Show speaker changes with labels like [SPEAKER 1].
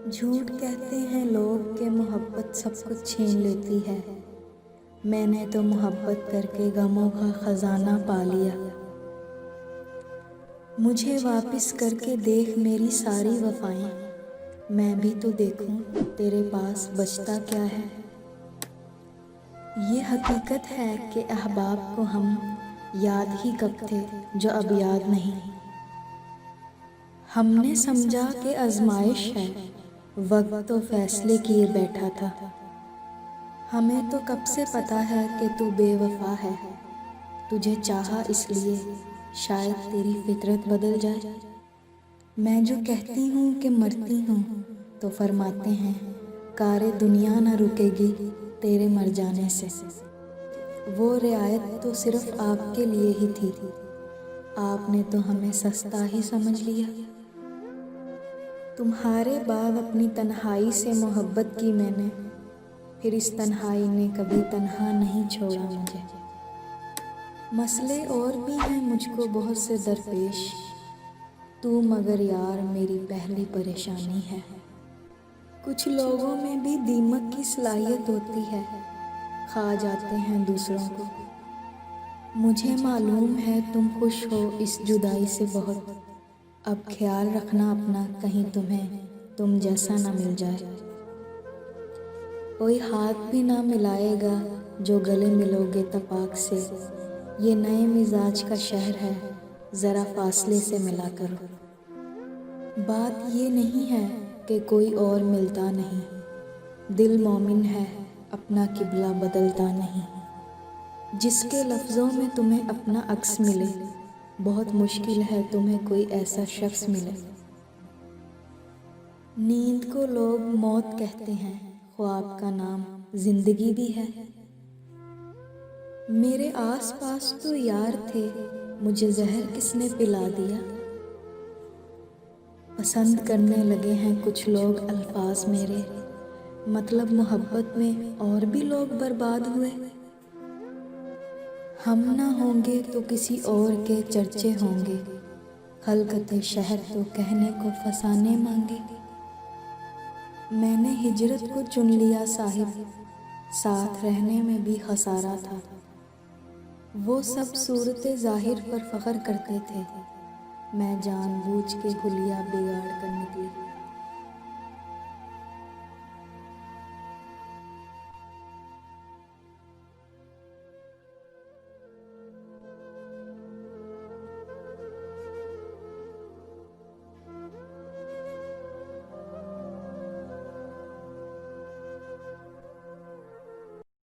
[SPEAKER 1] झूठ कहते हैं लोग कि मोहब्बत सब कुछ छीन लेती है। मैंने तो मोहब्बत करके गमों का ख़जाना पा लिया। मुझे वापस करके देख मेरी सारी वफ़ाएं, मैं भी तो देखूं तेरे पास बचता क्या है। ये हकीकत है कि अहबाब को हम याद ही कब थे जो अब याद नहीं। हमने समझा कि आजमाइश है, वक्त तो फैसले किए बैठा था। हमें तो कब से पता है कि तू बेवफा है। तुझे चाहा इसलिए शायद तेरी फितरत बदल जाए। मैं जो कहती हूँ कि मरती हूँ तो फरमाते हैं कारे दुनिया न रुकेगी तेरे मर जाने से। वो रियायत तो सिर्फ आपके लिए ही थी, आपने तो हमें सस्ता ही समझ लिया। तुम्हारे बाद अपनी तन्हाई से मोहब्बत की मैंने, फिर इस तन्हाई ने कभी तन्हा नहीं छोड़ा मुझे। मसले और भी हैं मुझको बहुत से दरपेश, तू मगर यार मेरी पहली परेशानी है। कुछ लोगों में भी दीमक की सलाहियत होती है, खा जाते हैं दूसरों को। मुझे मालूम है तुम खुश हो इस जुदाई से बहुत, अब ख्याल रखना अपना कहीं तुम्हें तुम जैसा ना मिल जाए। कोई हाथ भी ना मिलाएगा जो गले मिलोगे तपाक से। ये नए मिजाज का शहर है, ज़रा फासले से मिला करो। बात ये नहीं है कि कोई और मिलता नहीं, दिल मोमिन है अपना किबला बदलता नहीं। जिसके लफ्ज़ों में तुम्हें अपना अक्स मिले, बहुत मुश्किल है तुम्हें कोई ऐसा शख्स मिले। नींद को लोग मौत कहते हैं, ख्वाब का नाम जिंदगी भी है। मेरे आसपास तो यार थे, मुझे जहर किसने पिला दिया। पसंद करने लगे हैं कुछ लोग अल्फाज मेरे, मतलब मोहब्बत में और भी लोग बर्बाद हुए। हम ना होंगे तो किसी और के चर्चे होंगे, खलकते शहर तो कहने को फसाने मांगे। मैंने हिजरत को चुन लिया साहिब, साथ रहने में भी खसारा था। वो सब सूरतें ज़ाहिर पर फ़ख्र करते थे, मैं जानबूझ के हुलिया बिगाड़ कर निकली।